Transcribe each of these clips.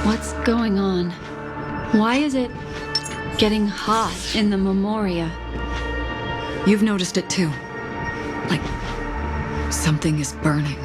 What's going on? Why is it getting hot in the Memoria? You've noticed it too. Like something is burning.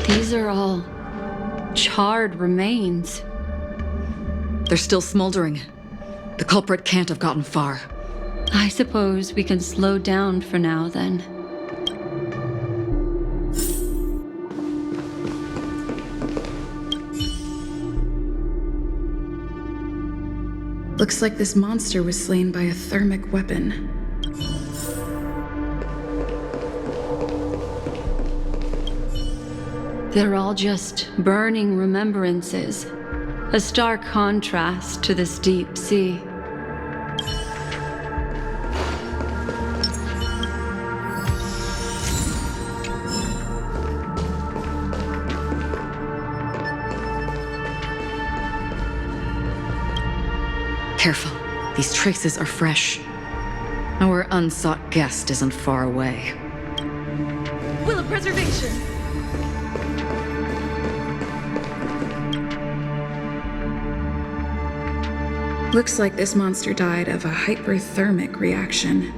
These are all charred remains. They're still smoldering. The culprit can't have gotten far. I suppose we can slow down for now, then. Looks like this monster was slain by a thermic weapon. They're all just burning remembrances. A stark contrast to this deep sea. Careful. These traces are fresh. Our unsought guest isn't far away. Will of preservation! Looks like this monster died of a hyperthermic reaction.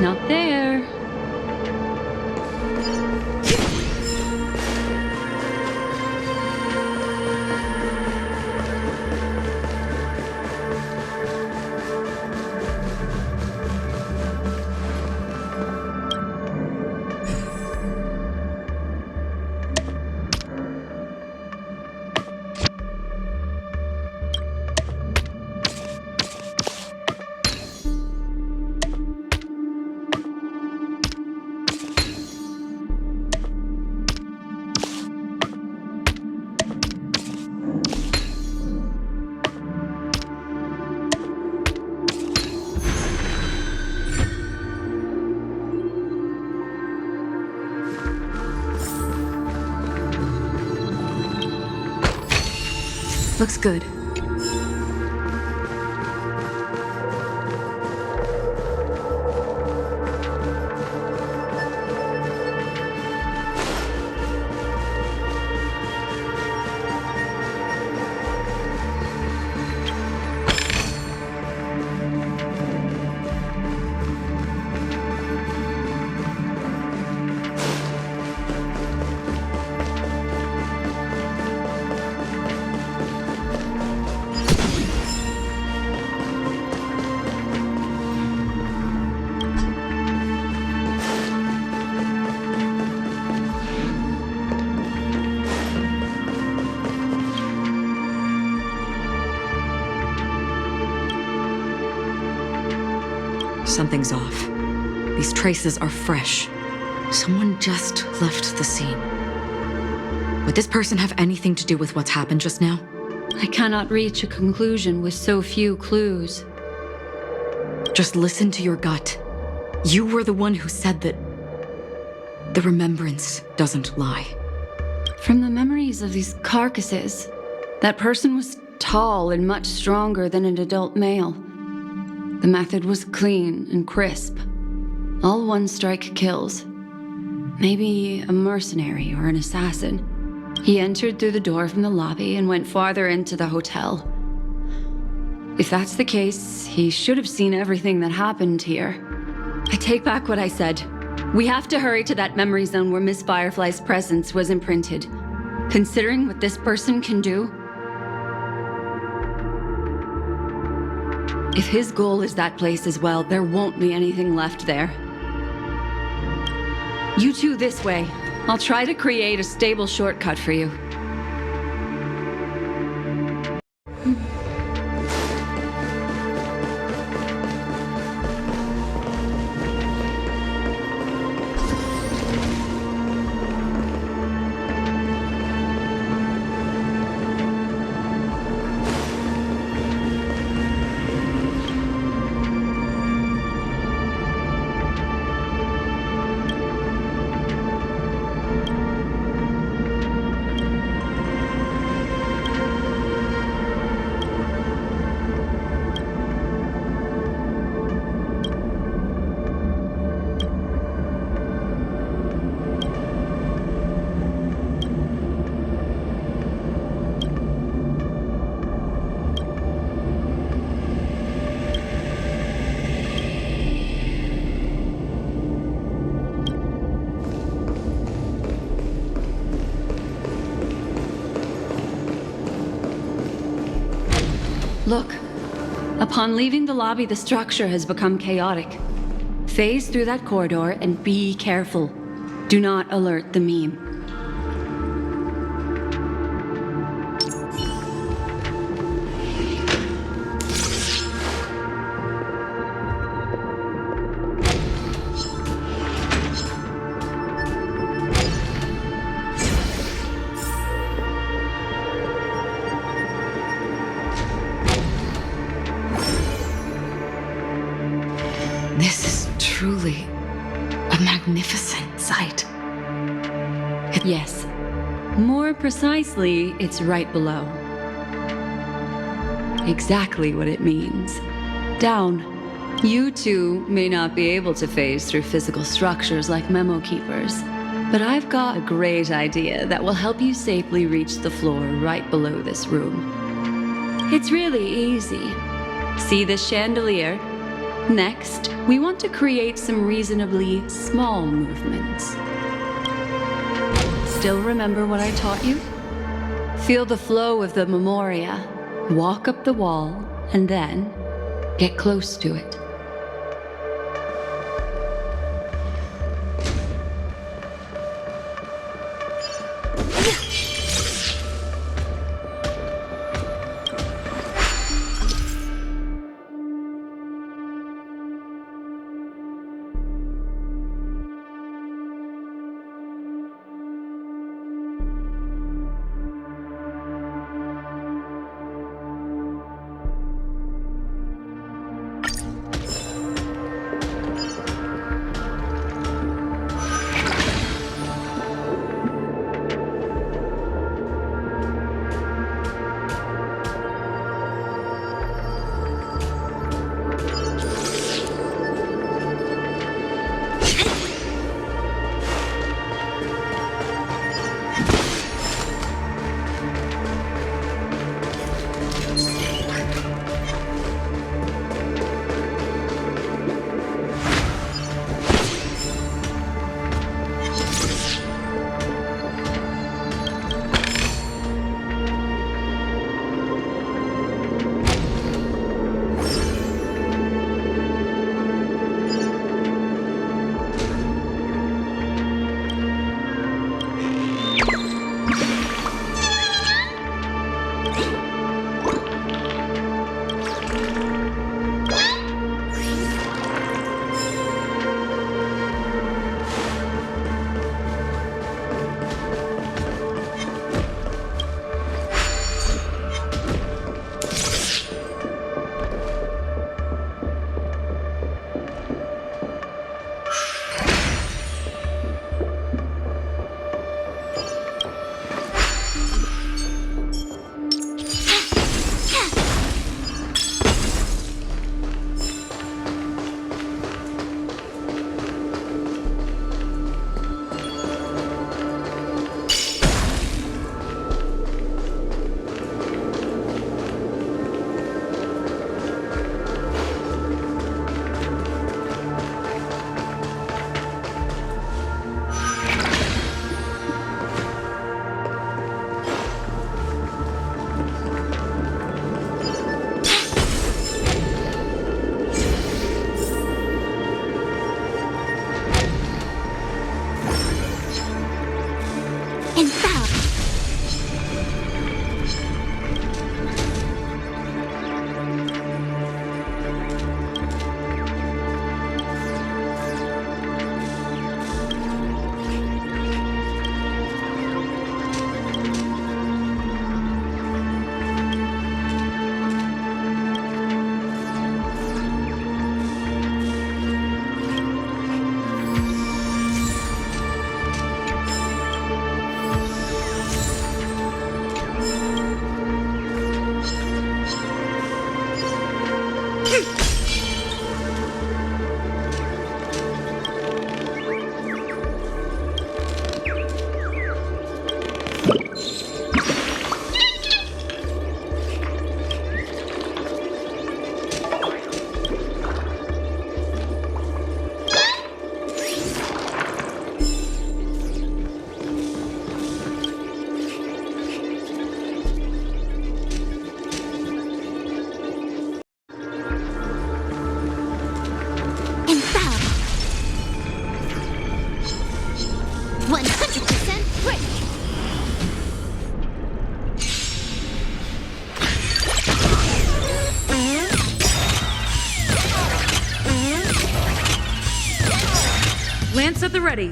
Not there. Looks good. Something's off. These traces are fresh. Someone just left the scene. Would this person have anything to do with what's happened just now? I cannot reach a conclusion with so few clues. Just listen to your gut. You were the one who said that the remembrance doesn't lie. From the memories of these carcasses, that person was tall and much stronger than an adult male. The method was clean and crisp. All one-strike kills. Maybe a mercenary or an assassin. He entered through the door from the lobby and went farther into the hotel. If that's the case, he should have seen everything that happened here. I take back what I said. We have to hurry to that memory zone where Miss Firefly's presence was imprinted. Considering what this person can do, if his goal is that place as well, there won't be anything left there. You two this way. I'll try to create a stable shortcut for you. Look. Upon leaving the lobby, the structure has become chaotic. Phase through that corridor and be careful. Do not alert the meme. This is truly a magnificent sight. Yes. More precisely, it's right below. Exactly what it means. Down. You two may not be able to phase through physical structures like memo keepers, but I've got a great idea that will help you safely reach the floor right below this room. It's really easy. See this chandelier? Next, we want to create some reasonably small movements. Still remember what I taught you? Feel the flow of the memoria, walk up the wall, and then get close to it. Lance at the ready.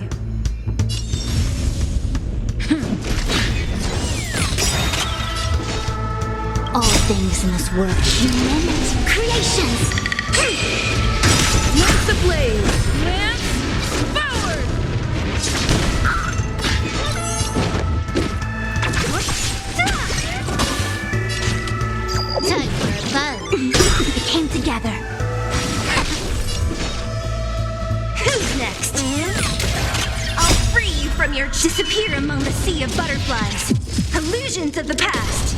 All things in this world, humans, creations. Lance ablaze. Lance forward. Time for a buzz. It came together. Who's next? I'll free you from your disappear among the sea of butterflies. Illusions of the past.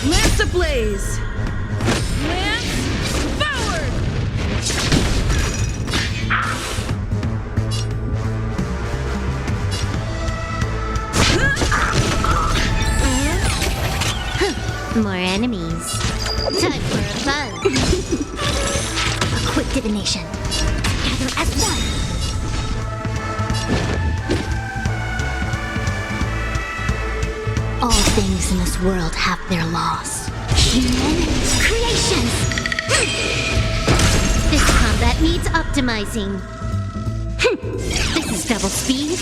Lance ablaze. Lance forward. More enemies. Time for a buzz. A quick divination. Gather as one. All things in this world have their laws. Humans, creations. This combat needs optimizing. This is double speed.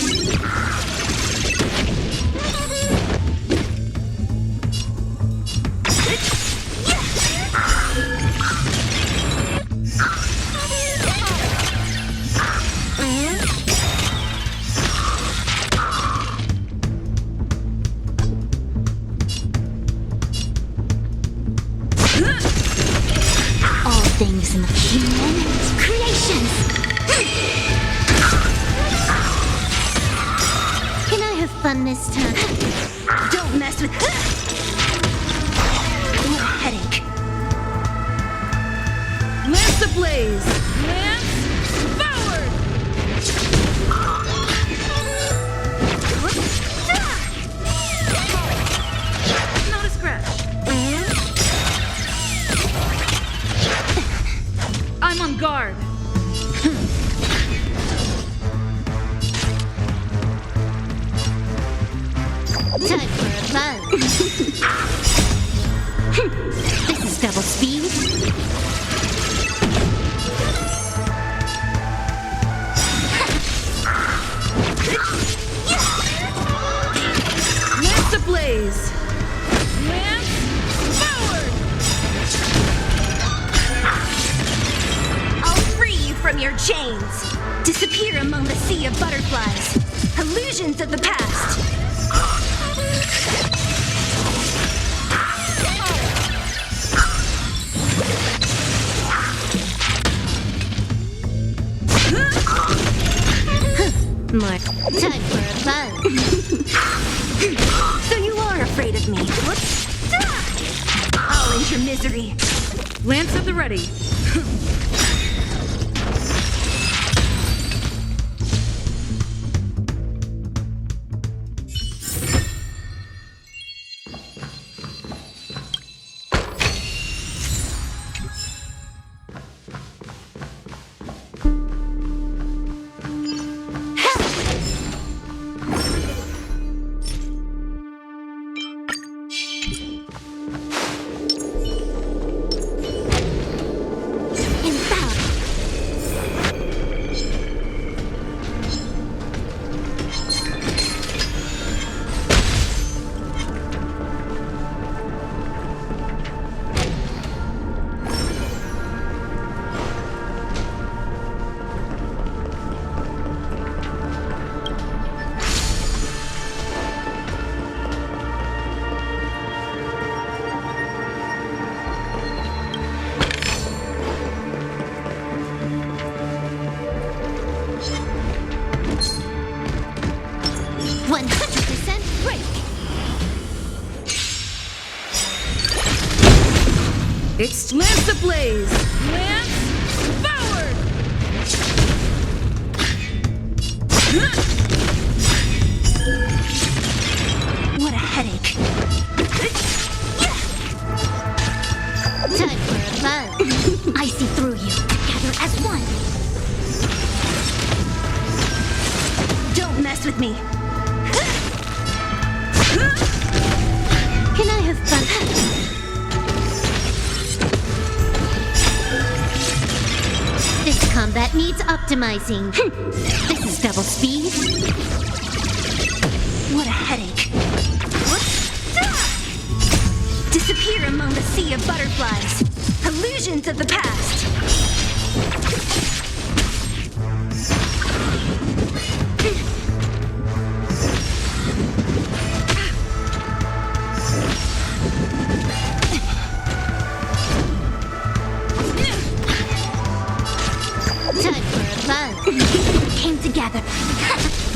Things in the humans, creations. Can I have fun this time? Don't mess with. What a headache. Lance ablaze. Lance forward. Not a scratch. I'm on guard. Time for a buzz. This is double speed. Lance ablaze. Lance forward. From your chains. Disappear among the sea of butterflies. Illusions of the past. More time for a buzz. So you are afraid of me. I'll end your misery. Lance at the ready. It's Lance ablaze! Lance forward! What a headache. Time for a buzz. I see through you, together as one. Don't mess with me. Can I have fun? This combat needs needs optimizing. This is double speed. What a headache. Disappear among the sea of butterflies. Illusions of the past. Time for a fun. Came together.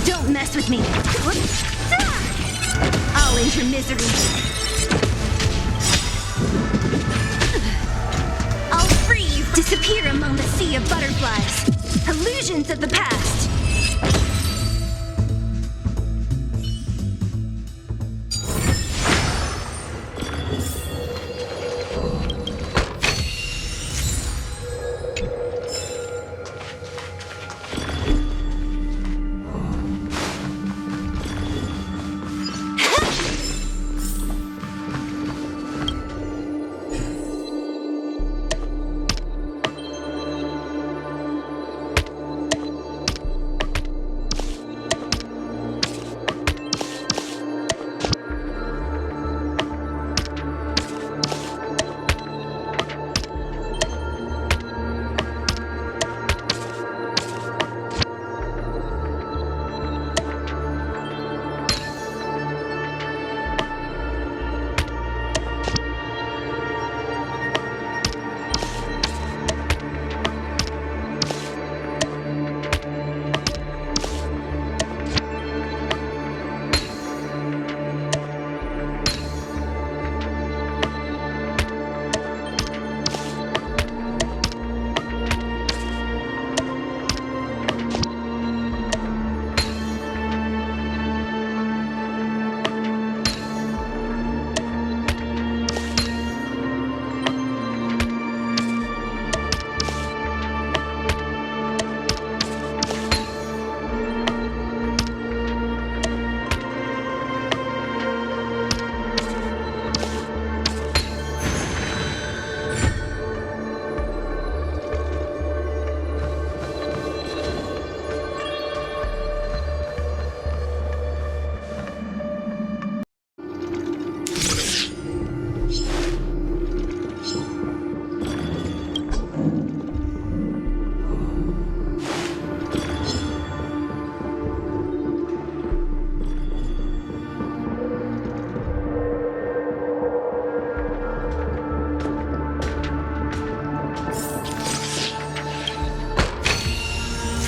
Don't mess with me. I'll end your misery. I'll free you. Disappear among the sea of butterflies. Illusions of the past.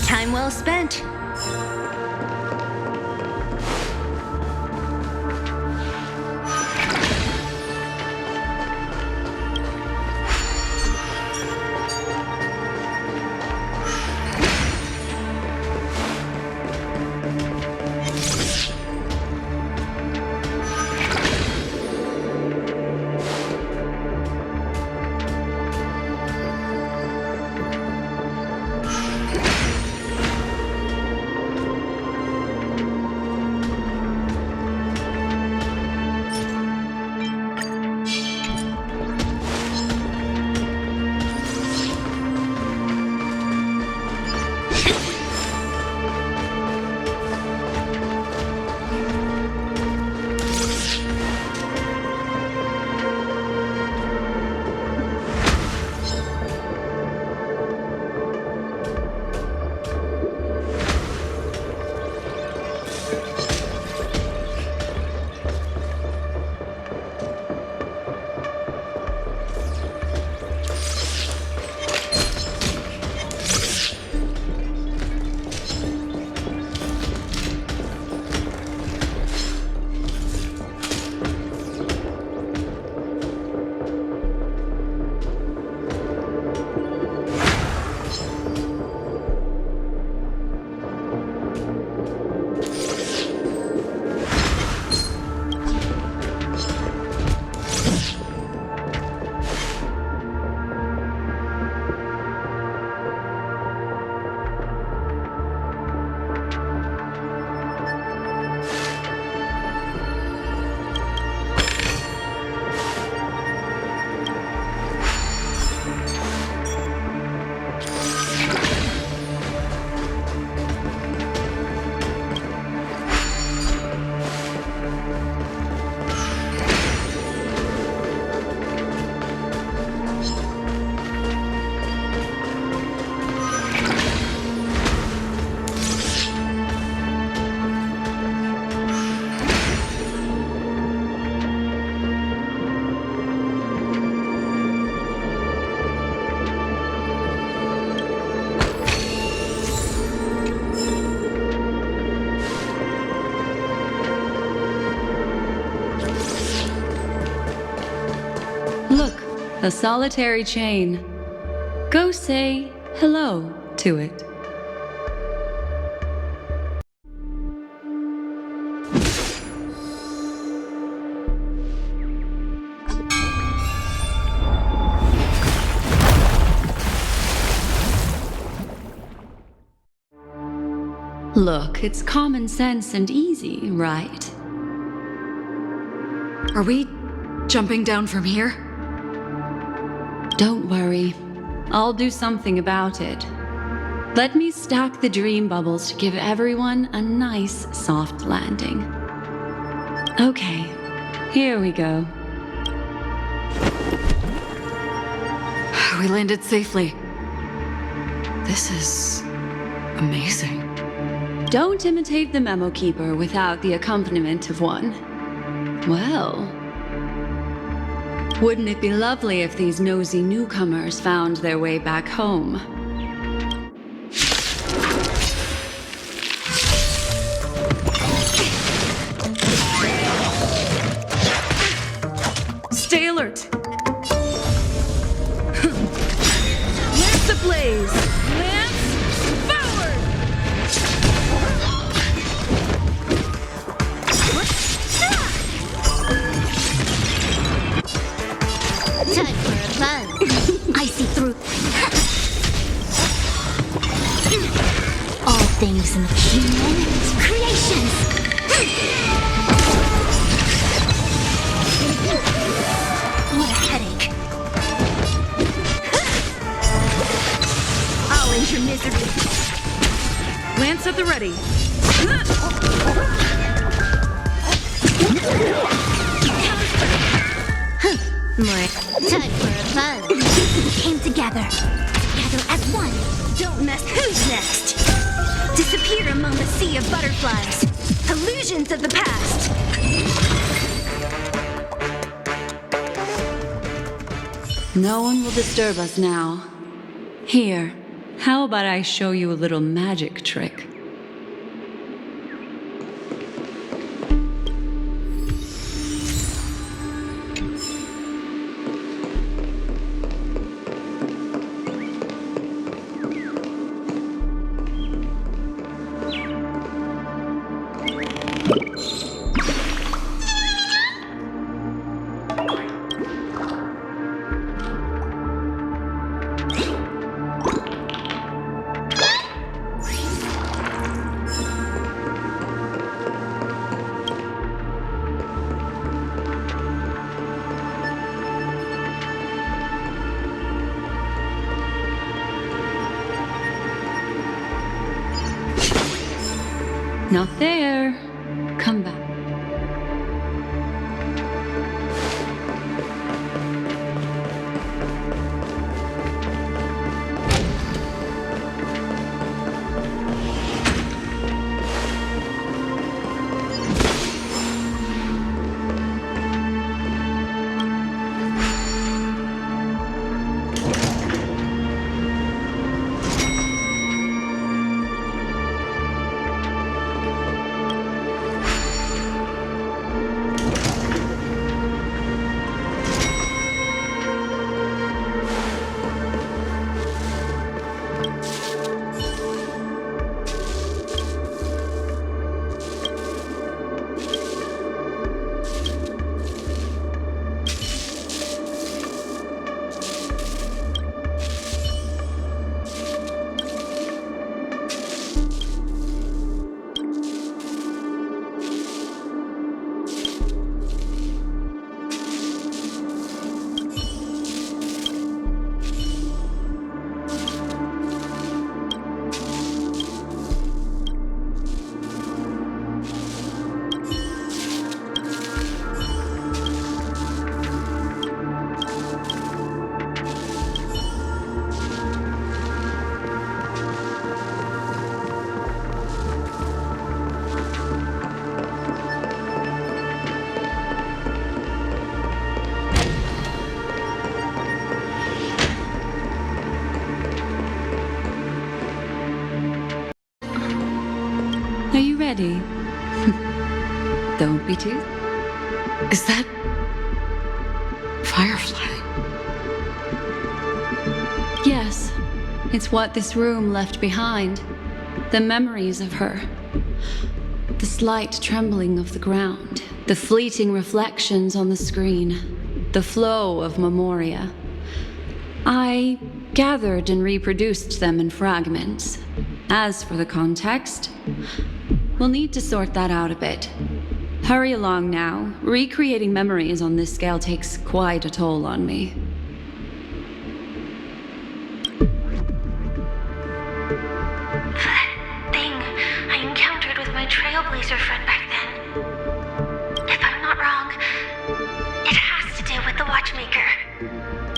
Time well spent. a solitary chain. Go say hello to it. Look, it's common sense and easy, right? Are we jumping down from here? Don't worry. I'll do something about it. Let me stack the dream bubbles to give everyone a nice, soft landing. Okay, here we go. We landed safely. This is amazing. Don't imitate the memo keeper without the accompaniment of one. Well, wouldn't it be lovely if these nosy newcomers found their way back home? Stay alert. Lance ablaze. Lance forward. Time for a buzz. I see through. All things in the human creations. What a headache. I'll end your misery. Lance at the ready. More time for a buzz. We came together. Together as one. Don't mess. Who's next? Disappear among the sea of butterflies. Illusions of the past. No one will disturb us now. Here, how about I show you a little magic trick? Not there. Come back. Are you ready? Don't be too. Is that Firefly? It's what this room left behind. The memories of her. The slight trembling of the ground. The fleeting reflections on the screen. The flow of memoria. I gathered and reproduced them in fragments. As for the context, we'll need to sort that out a bit. Hurry along now. Recreating memories on this scale takes quite a toll on me. That thing I encountered with my trailblazer friend back then. If I'm not wrong, it has to do with the Watchmaker.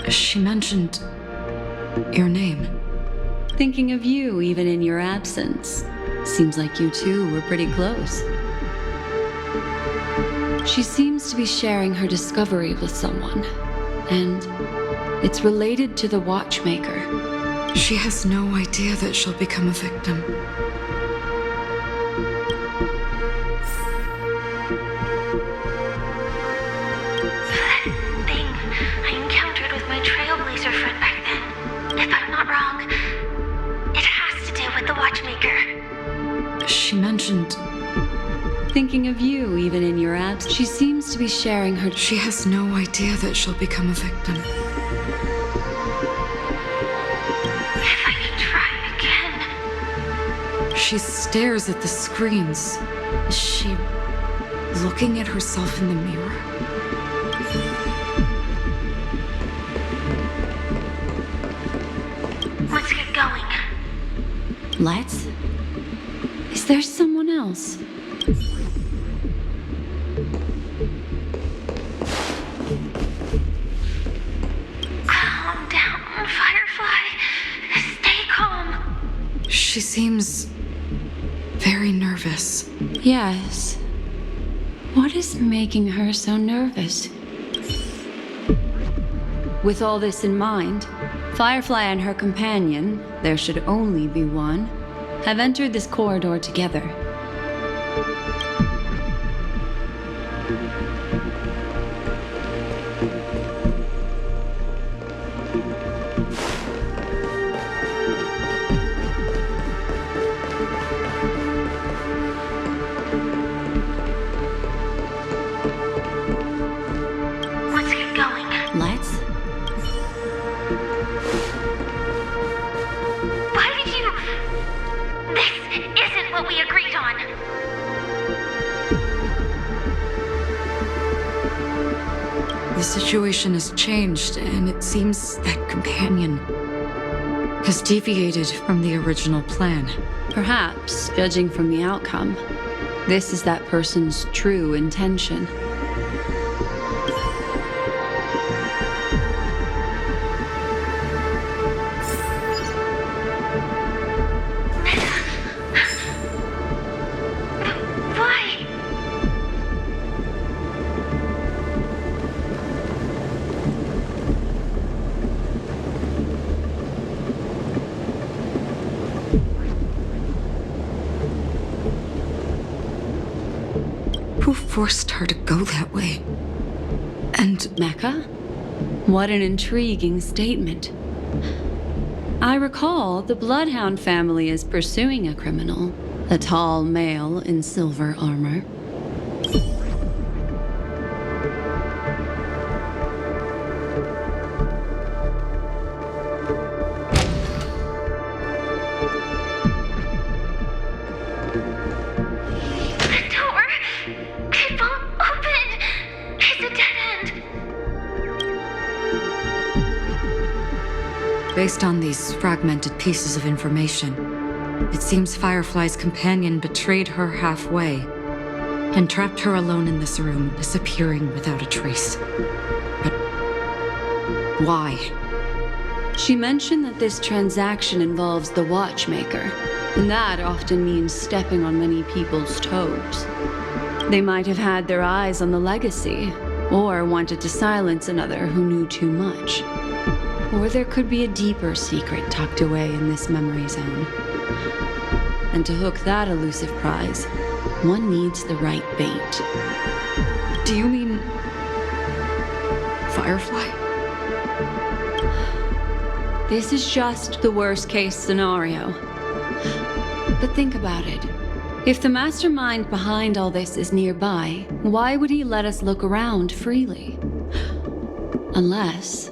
She mentioned your name. Thinking of you even in your absence. Seems like you two were pretty close. She seems to be sharing her discovery with someone, and it's related to the Watchmaker. She has no idea that she'll become a victim. That thing I encountered with my trailblazer friend back then. If I'm not wrong, it has to do with the Watchmaker. She mentioned Thinking of you even in your absence. She seems to be sharing her... she has no idea that she'll become a victim. If I can try again. She stares at the screens. Is she looking at herself in the mirror? Let's get going. Let's? Is there someone else? Calm down, Firefly. Stay calm. She seems very nervous. Yes. What is making her so nervous? With all this in mind, Firefly and her companion, there should only be one, have entered this corridor together. Let's get going. Let's? Why did you... This isn't what we agreed on. The situation has changed, and it seems that companion has deviated from the original plan. Perhaps, judging from the outcome, this is that person's true intention. Why? Who forced her to go that way? And Mecca? What an intriguing statement. I recall the Bloodhound family is pursuing a criminal, a tall male in silver armor. The door! It won't open! It's a dead end! based on these fragmented pieces of information, it seems Firefly's companion betrayed her halfway and trapped her alone in this room, disappearing without a trace. But why? She mentioned that this transaction involves the Watchmaker, and that often means stepping on many people's toes. They might have had their eyes on the legacy, or wanted to silence another who knew too much. Or there could be a deeper secret tucked away in this memory zone. And to hook that elusive prize, one needs the right bait. Do you mean Firefly? this is just the worst case scenario. But think about it. If the mastermind behind all this is nearby, why would he let us look around freely? Unless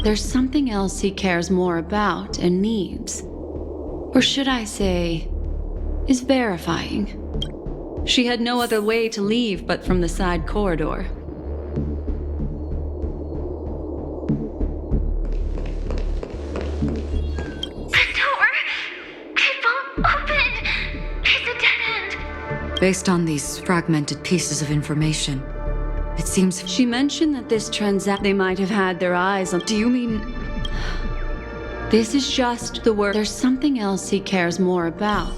there's something else he cares more about and needs. Or should I say, is verifying. She had no other way to leave but from the side corridor. The door! It won't open! It's a dead end! Based on these fragmented pieces of information, it seems She mentioned that this they might have had their eyes on. Do you mean... This is just the word. There's something else he cares more about.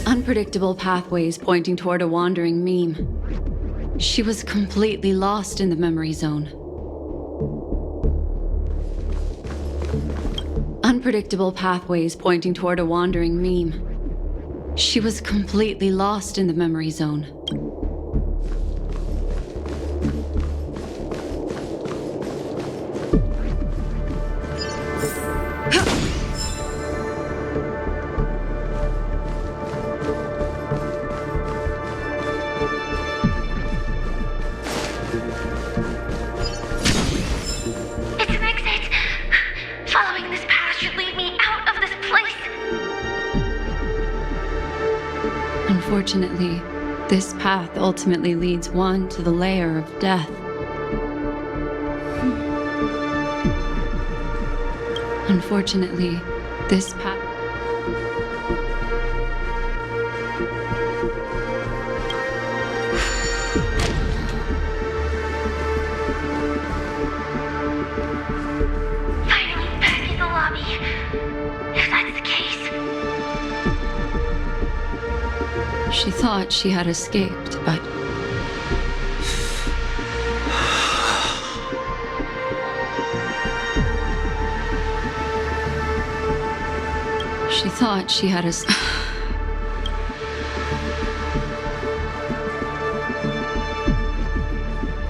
Unpredictable pathways pointing toward a wandering meme. She was completely lost in the memory zone. Unpredictable pathways pointing toward a wandering meme. She was completely lost in the memory zone. Unfortunately, this path ultimately leads one to the lair of death. Unfortunately, this path... Finally back in the lobby. If that's the case. She thought she had escaped, but... She thought she had escaped.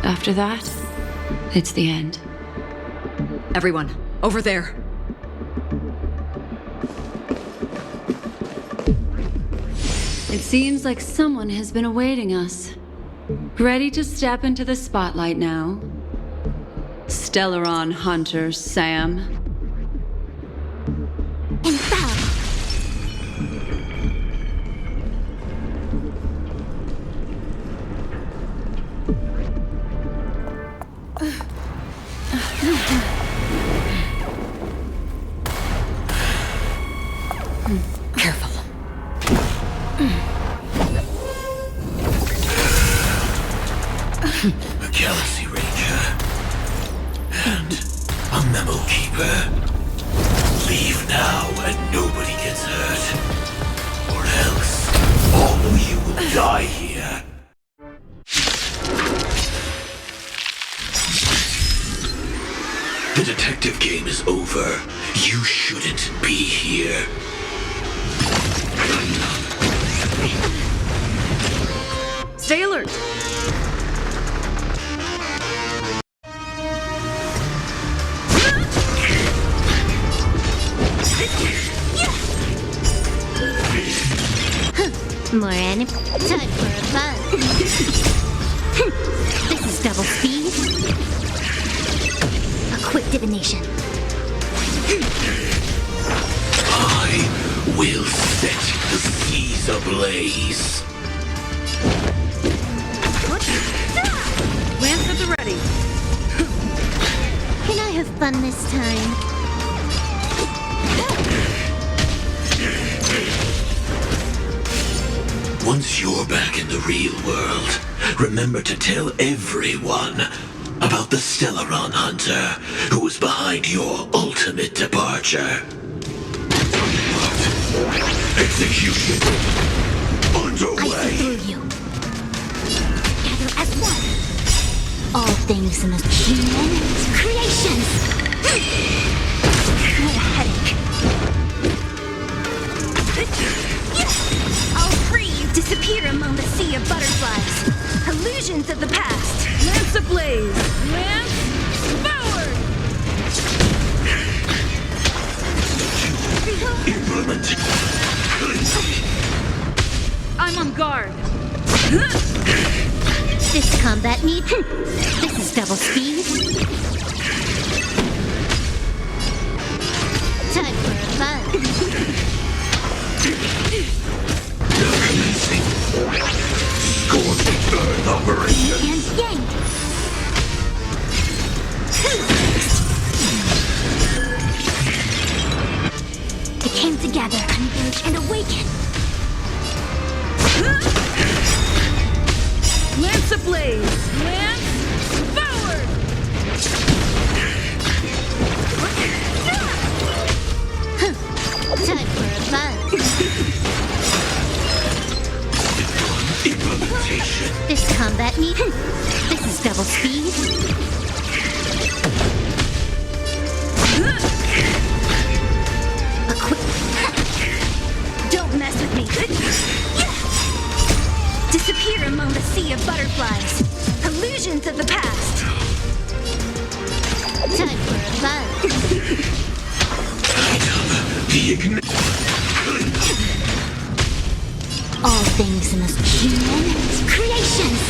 After that, it's the end. everyone, over there. It seems like someone has been awaiting us. Ready to step into the spotlight now. Stellaron Hunter Sam. Infallible. Careful. A Galaxy Ranger and a Memo Keeper. Leave now and nobody gets hurt, or else all of you will die here. The detective game is over. You shouldn't be here. Stay alert! More time for a buzz. This is double speed. A quick divination. I will set the seas ablaze. Lance fun this time. Once you're back in the real world, remember to tell everyone about the Stellaron hunter who was behind your ultimate departure. Execution I underway. see through you. Gather as one. All things in the human creations. What a headache. I'll free you. Disappear among the sea of butterflies. Illusions of the past. Lance ablaze! Lance forward! Implementing. I'm on guard. This combat need. This is double speed. Time for fun. Commencing. Scorn the earth operation. And yanked. They came together, converge, and awaken. Lance ablaze! Lance forward! Time for a buzz. Implementation. This combat need. This is double speed. A quick. Don't mess with me. Disappear among the sea of butterflies. Illusions of the past. Time for a buzz. The ignition. All things in this human creations.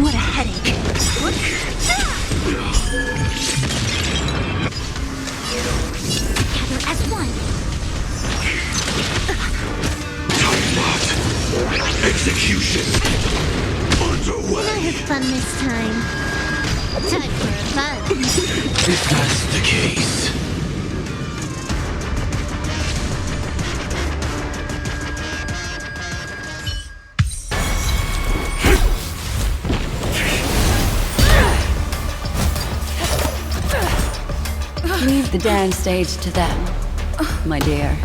What a headache. Gather as one. Execution I underway. have fun this time. Time for a buzz. If that's the case, Leave the dance stage to them, my dear.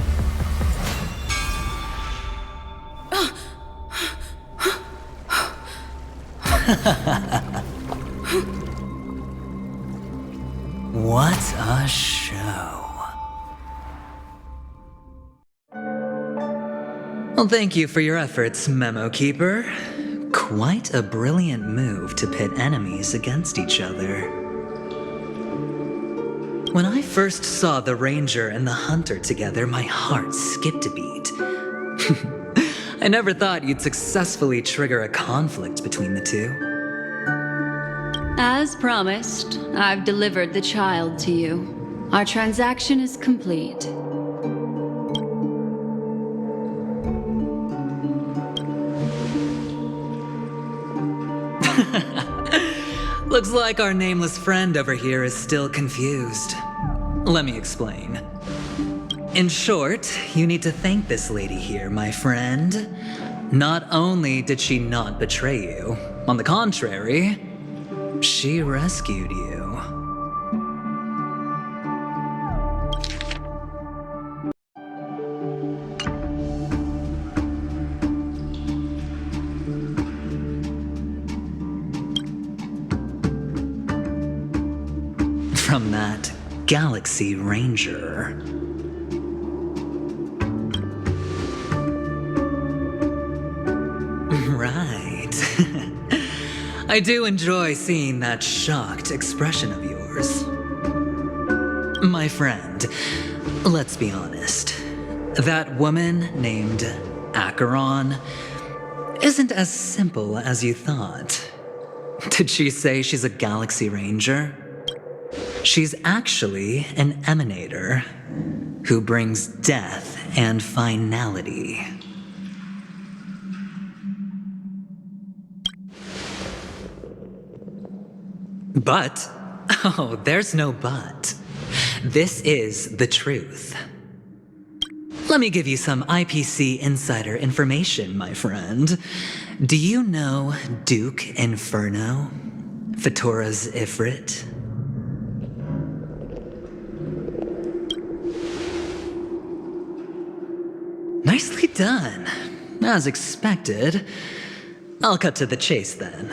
What a show. Well, thank you for your efforts, Memo Keeper. Quite a brilliant move to pit enemies against each other. When I first saw the Ranger and the Hunter together, my heart skipped a beat. I never thought you'd successfully trigger a conflict between the two. As promised, I've delivered the child to you. Our transaction is complete. Looks like our nameless friend over here is still confused. Let me explain. In short, you need to thank this lady here, my friend. Not only did she not betray you, on the contrary, she rescued you. From that Galaxy Ranger. Right. I do enjoy seeing that shocked expression of yours. My friend, let's be honest. That woman named Acheron isn't as simple as you thought. Did she say she's a Galaxy Ranger? She's actually an emanator who brings death and finality. But? Oh, there's no but. This is the truth. Let me give you some IPC insider information, my friend. Do you know Duke Inferno? Fatora's Ifrit? Nicely done. As expected. I'll cut to the chase then.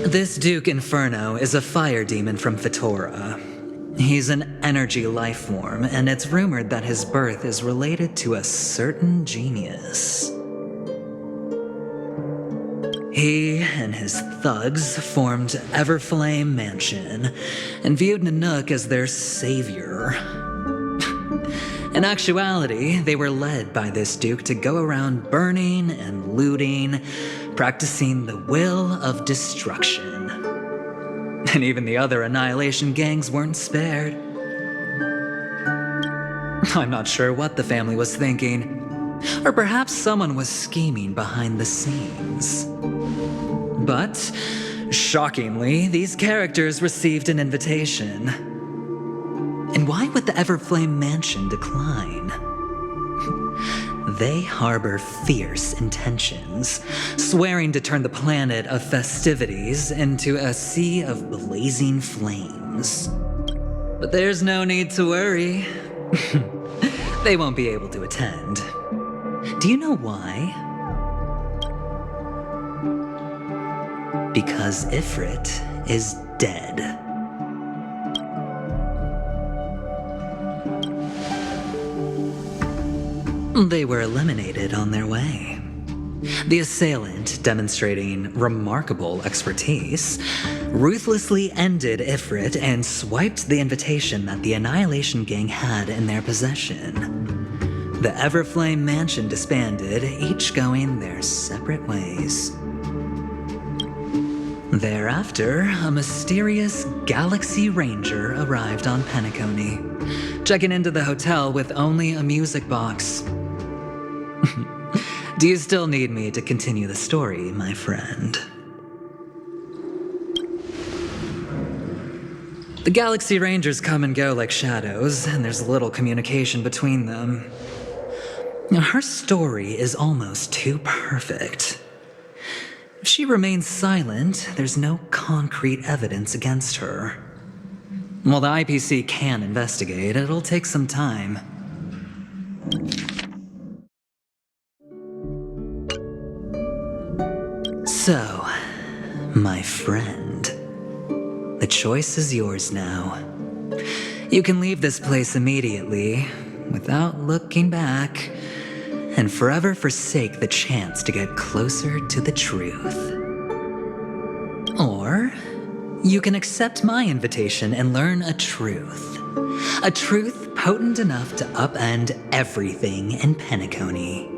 This Duke Inferno is a fire demon from Fatora. He's an energy life form, and it's rumored that his birth is related to a certain genius. He and his thugs formed Everflame Mansion and viewed Nanook as their savior. In actuality, they were led by this Duke to go around burning and looting, practicing the will of destruction. And even the other Annihilation gangs weren't spared. I'm not sure what the family was thinking, or perhaps someone was scheming behind the scenes. But, shockingly, these characters received an invitation. And why would the Everflame Mansion decline? They harbor fierce intentions, swearing to turn the planet of festivities into a sea of blazing flames. But there's no need to worry. They won't be able to attend. Do you know why? Because Ifrit is dead. They were eliminated on their way. The assailant, demonstrating remarkable expertise, ruthlessly ended Ifrit and swiped the invitation that the Annihilation Gang had in their possession. The Everflame Mansion disbanded, each going their separate ways. Thereafter, a mysterious Galaxy Ranger arrived on Penacony, checking into the hotel with only a music box. Do you still need me to continue the story, my friend? The Galaxy Rangers come and go like shadows, and there's little communication between them. Now, her story is almost too perfect. If she remains silent, there's no concrete evidence against her. While the IPC can investigate, it'll take some time. So, my friend, the choice is yours now. You can leave this place immediately, without looking back, and forever forsake the chance to get closer to the truth. Or, you can accept my invitation and learn a truth potent enough to upend everything in Penacony.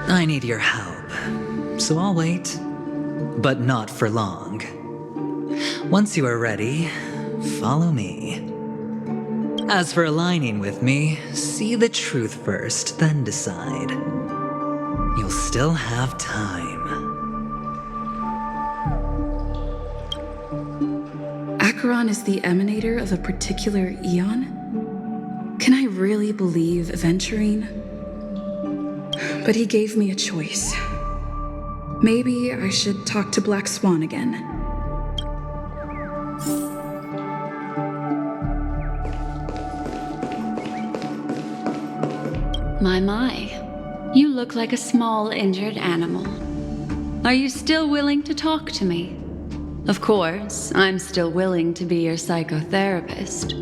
I need your help, so I'll wait, but not for long. Once you are ready, follow me. As for aligning with me, see the truth first, then decide. You'll still have time. Acheron is the emanator of a particular eon? Can I really believe Aventurine? But he gave me a choice. Maybe I should talk to Black Swan again. My. You look like a small injured animal. Are you still willing to talk to me? Of course, I'm still willing to be your psychotherapist.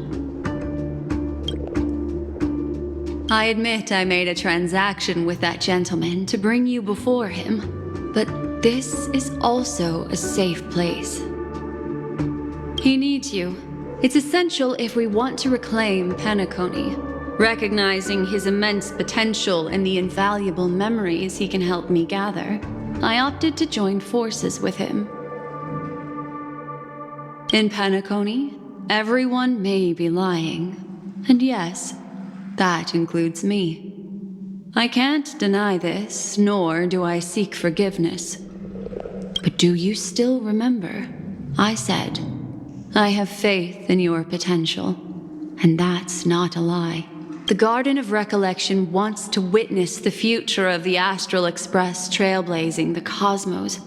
I admit I made a transaction with that gentleman to bring you before him, but this is also a safe place. He needs you. It's essential if we want to reclaim Penacony, recognizing his immense potential and the invaluable memories he can help me gather. I opted to join forces with him. In Penacony, everyone may be lying, and yes, that includes me. I can't deny this, nor do I seek forgiveness. But do you still remember? I said, I have faith in your potential, and that's not a lie. The Garden of Recollection wants to witness the future of the Astral Express trailblazing the cosmos.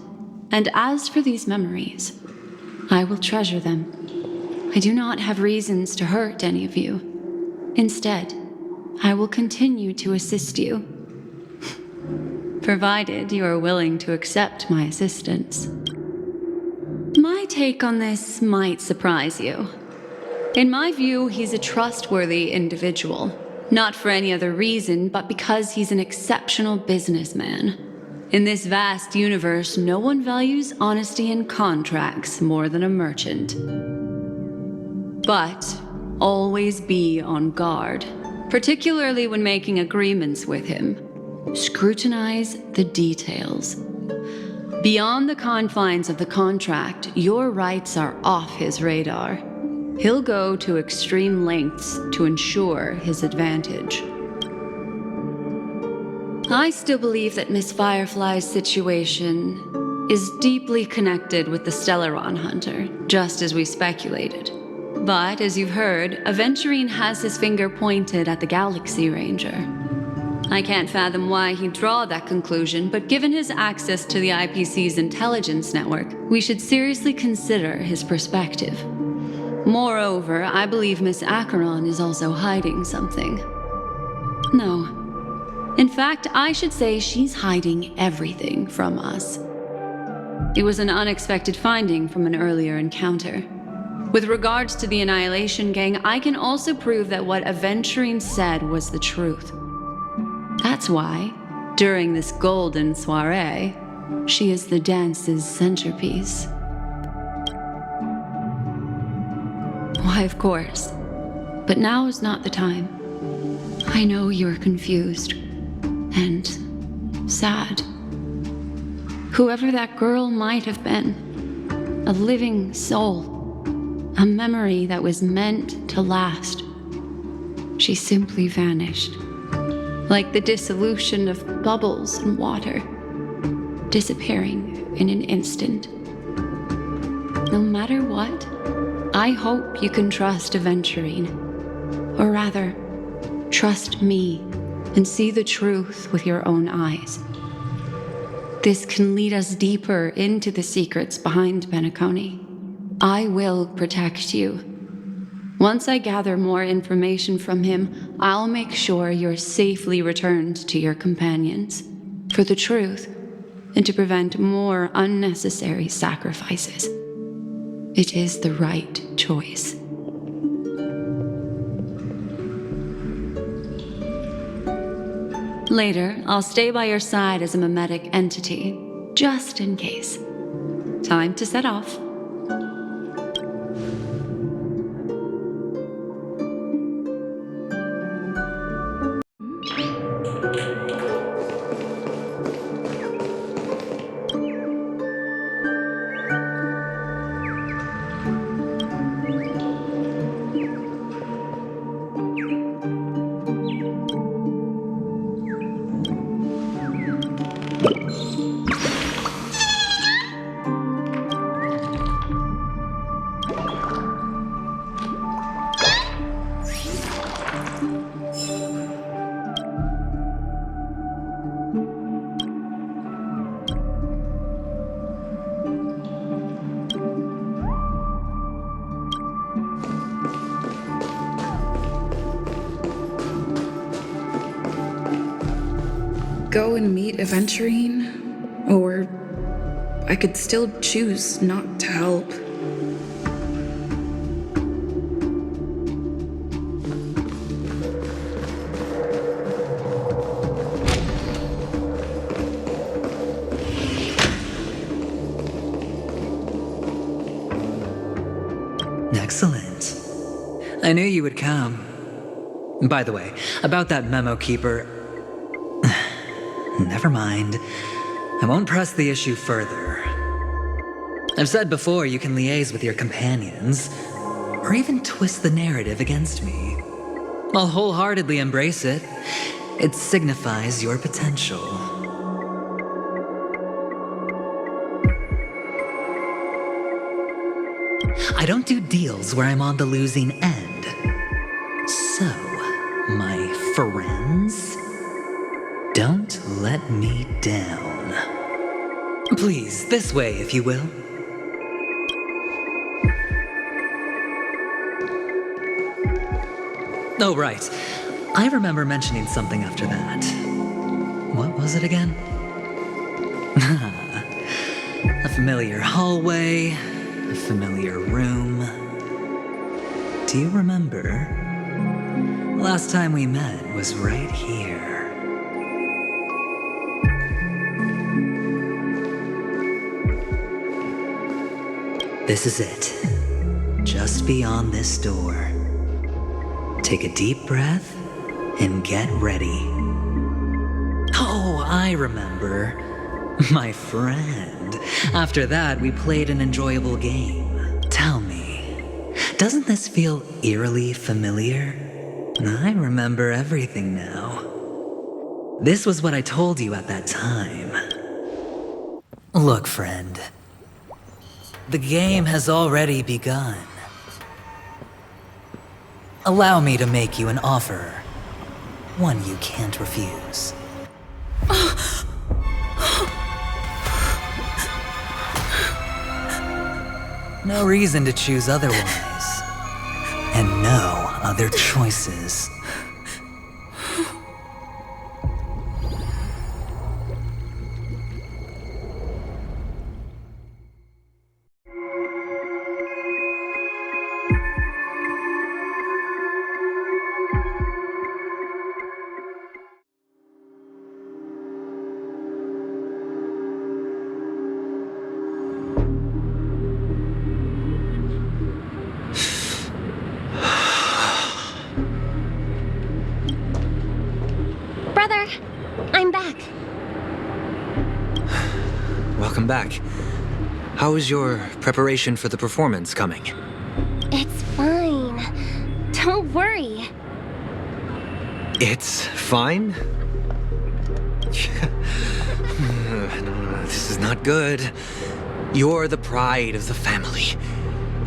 And as for these memories, I will treasure them. I do not have reasons to hurt any of you. Instead, I will continue to assist you. Provided you are willing to accept my assistance. My take on this might surprise you. In my view, he's a trustworthy individual. Not for any other reason, but because he's an exceptional businessman. In this vast universe, no one values honesty in contracts more than a merchant. But always be on guard, particularly when making agreements with him. Scrutinize the details. Beyond the confines of the contract, your rights are off his radar. He'll go to extreme lengths to ensure his advantage. I still believe that Miss Firefly's situation is deeply connected with the Stellaron Hunter, just as we speculated. But, as you've heard, Aventurine has his finger pointed at the Galaxy Ranger. I can't fathom why he'd draw that conclusion, but given his access to the IPC's intelligence network, we should seriously consider his perspective. Moreover, I believe Miss Acheron is also hiding something. No. In fact, I should say she's hiding everything from us. It was an unexpected finding from an earlier encounter. With regards to the Annihilation Gang, I can also prove that what Aventurine said was the truth. That's why, during this golden soiree, she is the dance's centerpiece. Why, of course. But now is not the time. I know you're confused and sad. Whoever that girl might have been, a living soul, a memory that was meant to last. She simply vanished, like the dissolution of bubbles in water, disappearing in an instant. No matter what, I hope you can trust Aventurine. Or rather, trust me and see the truth with your own eyes. This can lead us deeper into the secrets behind Penacony. I will protect you. Once I gather more information from him, I'll make sure you're safely returned to your companions. For the truth, and to prevent more unnecessary sacrifices. It is the right choice. Later, I'll stay by your side as a mimetic entity, just in case. Time to set off. Go and meet Aventurine, or I could still choose not to help. Excellent. I knew you would come. By the way, about that memo keeper... Never mind. I won't press the issue further. I've said before you can liaise with your companions, or even twist the narrative against me. I'll wholeheartedly embrace it. It signifies your potential. I don't do deals where I'm on the losing end. So, my friends, don't let me down. Please, this way, if you will. Oh, right. I remember mentioning something after that. What was it again? A familiar hallway, a familiar room. Do you remember? Last time we met was right here. This is it. Just beyond this door. Take a deep breath and get ready. Oh, I remember. My friend. After that, we played an enjoyable game. Tell me, doesn't this feel eerily familiar? I remember everything now. This was what I told you at that time. Look, friend. The game has already begun. Allow me to make you an offer. One you can't refuse. No reason to choose otherwise. And no other choices. Brother, I'm back. Welcome back. How is your preparation for the performance coming? It's fine. Don't worry. It's fine? No, this is not good. You're the pride of the family.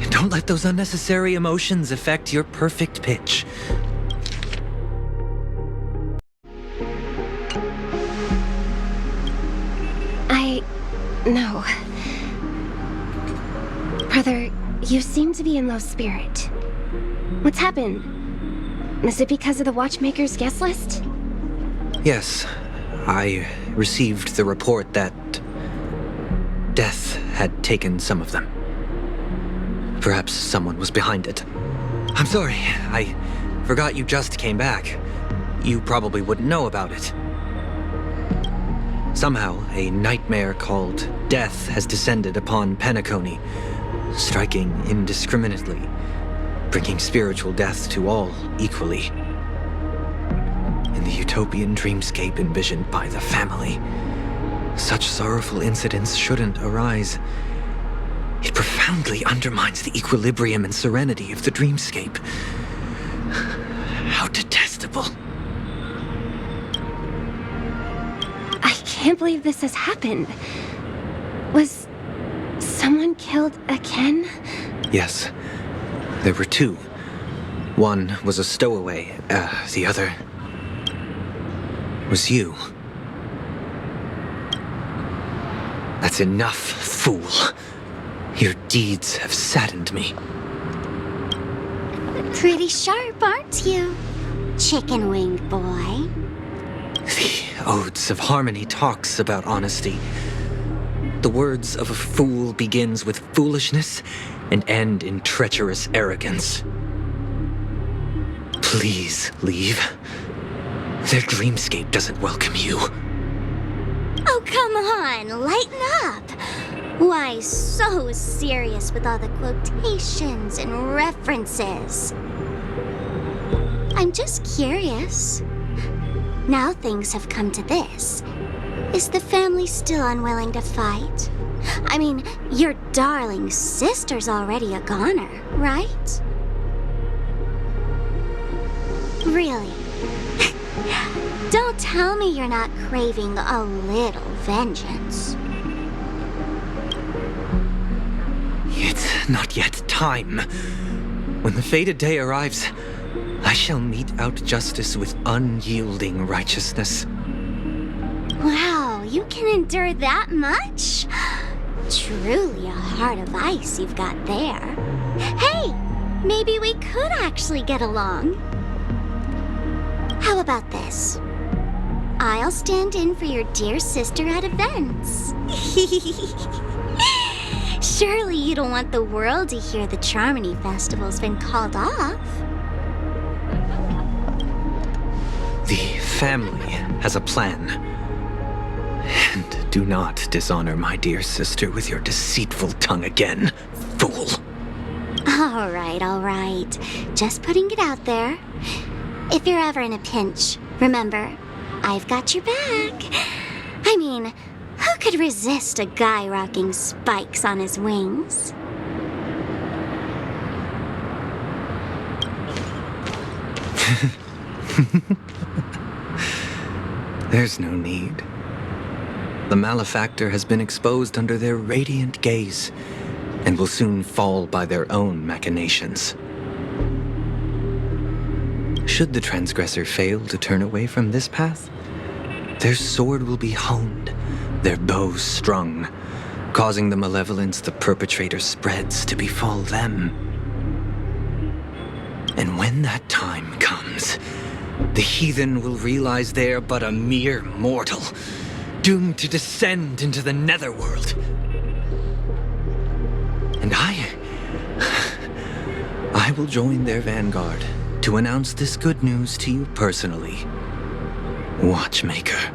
Don't let those unnecessary emotions affect your perfect pitch. No. Brother, you seem to be in low spirit. What's happened? Is it because of the Watchmaker's guest list? Yes, I received the report that death had taken some of them. Perhaps someone was behind it. I'm sorry, I forgot you just came back. You probably wouldn't know about it. Somehow, a nightmare called death has descended upon Penacony, striking indiscriminately, bringing spiritual death to all equally. In the utopian dreamscape envisioned by the family, such sorrowful incidents shouldn't arise. It profoundly undermines the equilibrium and serenity of the dreamscape. How detestable. I can't believe this has happened. Was someone killed again? Yes. There were two. One was a stowaway. The other was you. That's enough, fool. Your deeds have saddened me. Pretty sharp, aren't you, chicken wing boy? The Odes of Harmony talks about honesty. The words of a fool begins with foolishness and end in treacherous arrogance. Please leave. Their dreamscape doesn't welcome you. Oh, come on, lighten up. Why so serious with all the quotations and references? I'm just curious. Now things have come to this. Is the family still unwilling to fight? I mean, your darling sister's already a goner, right? Really? Don't tell me you're not craving a little vengeance. It's not yet time. When the fated day arrives, I shall mete out justice with unyielding righteousness. Wow, you can endure that much? Truly a heart of ice you've got there. Hey, maybe we could actually get along. How about this? I'll stand in for your dear sister at events. Surely you don't want the world to hear the Charmony Festival's been called off. The family has a plan. And do not dishonor my dear sister with your deceitful tongue again, fool. All right. Just putting it out there. If you're ever in a pinch, remember, I've got your back. I mean, who could resist a guy rocking spikes on his wings? There's no need. The malefactor has been exposed under their radiant gaze and will soon fall by their own machinations. Should the transgressor fail to turn away from this path, their sword will be honed, their bow strung, causing the malevolence the perpetrator spreads to befall them. And when that time comes, the heathen will realize they are but a mere mortal, doomed to descend into the netherworld. And I will join their vanguard to announce this good news to you personally, Watchmaker.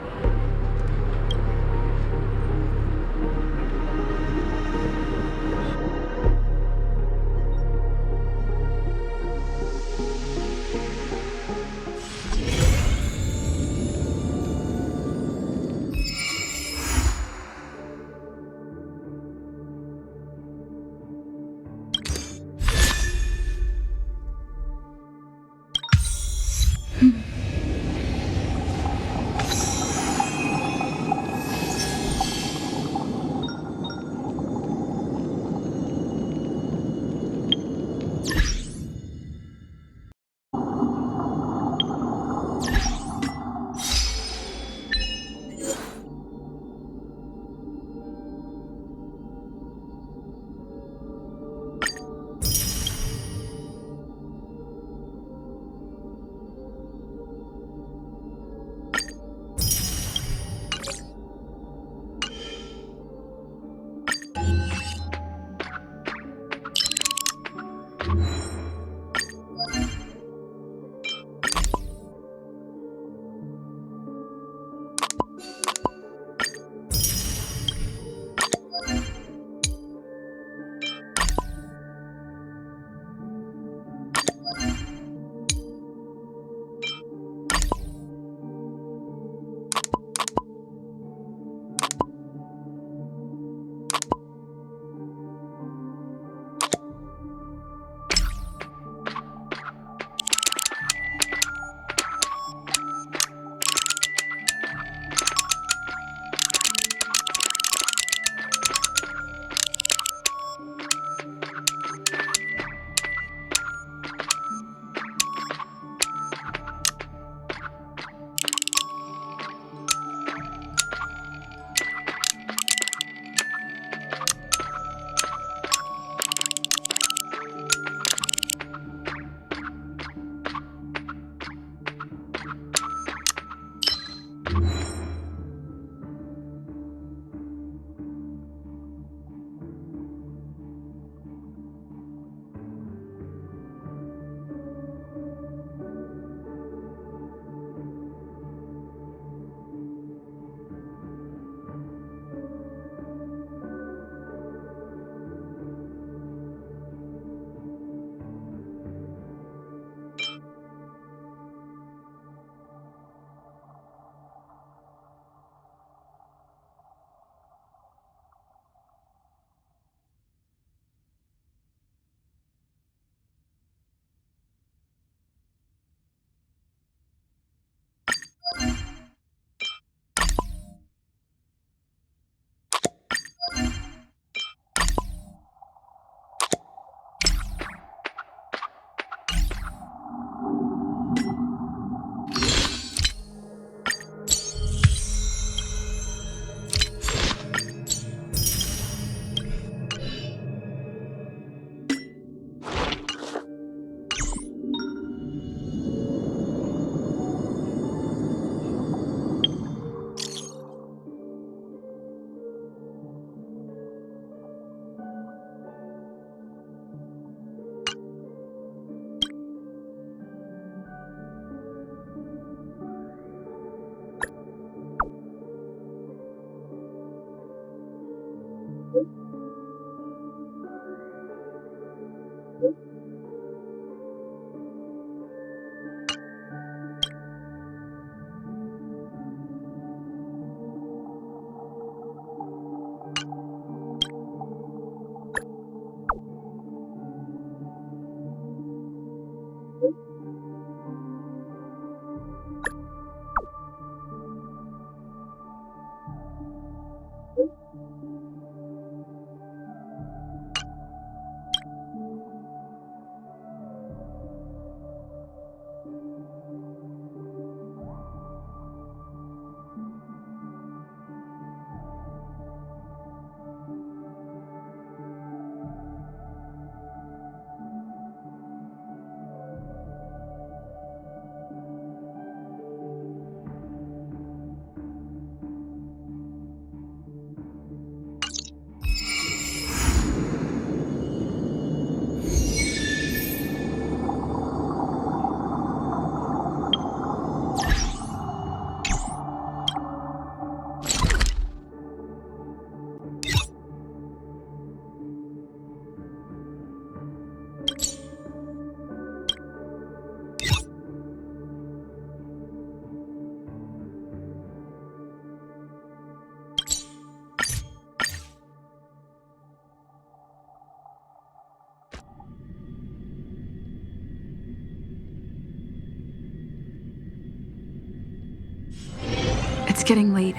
It's getting late.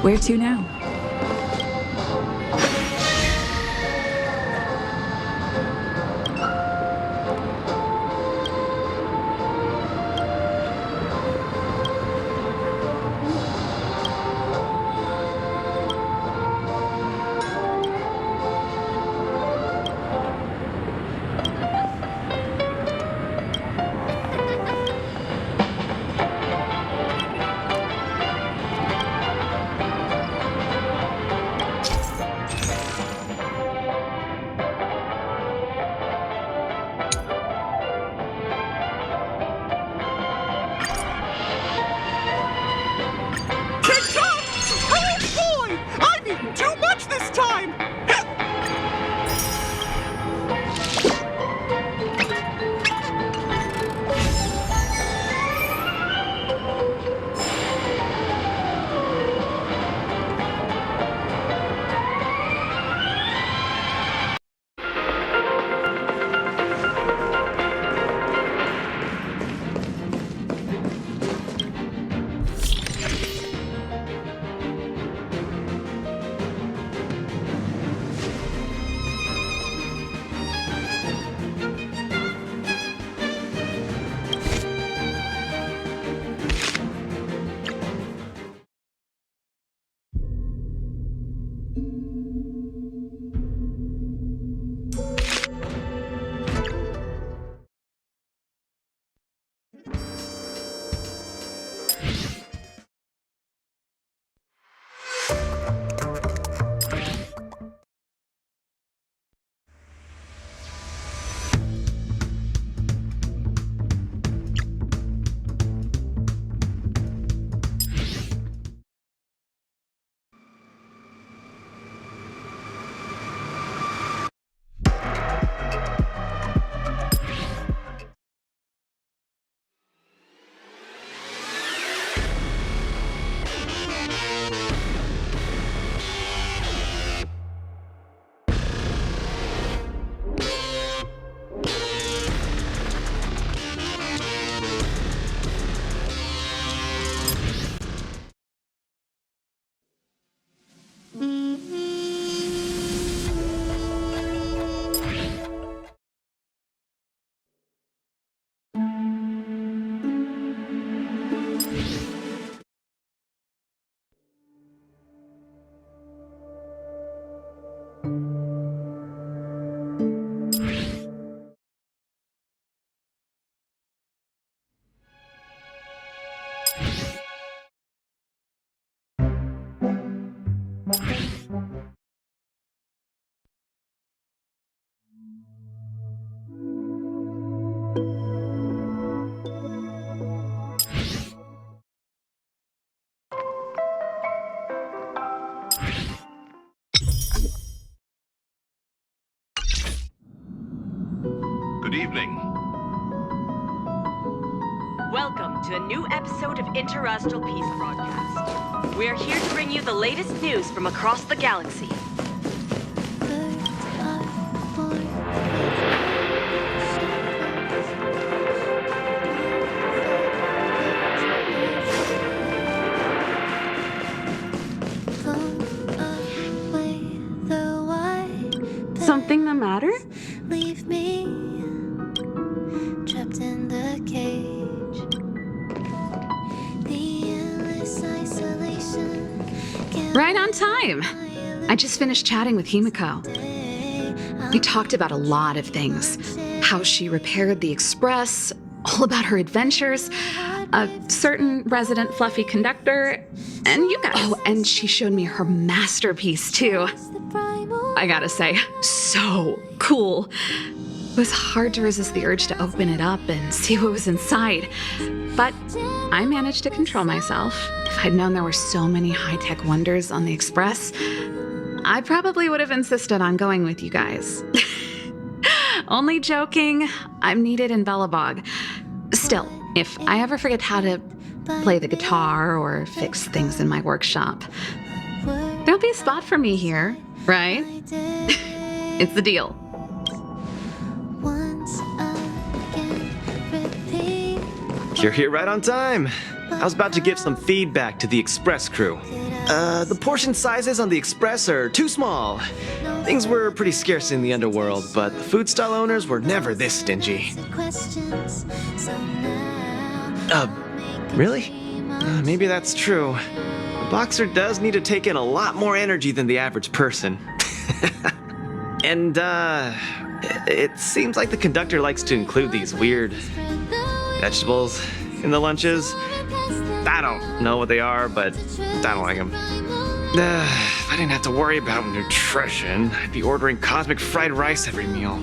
Where to now? Good evening. Welcome to a new episode of Interastral Peace Broadcast. We are here to bring you the latest news from across the galaxy. Something the matter? Leave me trapped in the cage. The endless isolation. Right on time. I just finished chatting with Himiko. We talked about a lot of things. How she repaired the Express, all about her adventures, a certain resident fluffy conductor, and you guys. Oh, and she showed me her masterpiece, too. I gotta say, so cool. It was hard to resist the urge to open it up and see what was inside. But I managed to control myself. If I'd known there were so many high-tech wonders on the Express, I probably would have insisted on going with you guys. Only joking, I'm needed in Belobog. Still, if I ever forget how to play the guitar or fix things in my workshop, there'll be a spot for me here, right? It's the deal. You're here right on time. I was about to give some feedback to the Express crew. The portion sizes on the Express are too small. Things were pretty scarce in the underworld, but the food stall owners were never this stingy. Really? Maybe that's true. The boxer does need to take in a lot more energy than the average person. And, it seems like the conductor likes to include these weird vegetables in the lunches. I don't know what they are, but I don't like them. If I didn't have to worry about nutrition, I'd be ordering cosmic fried rice every meal.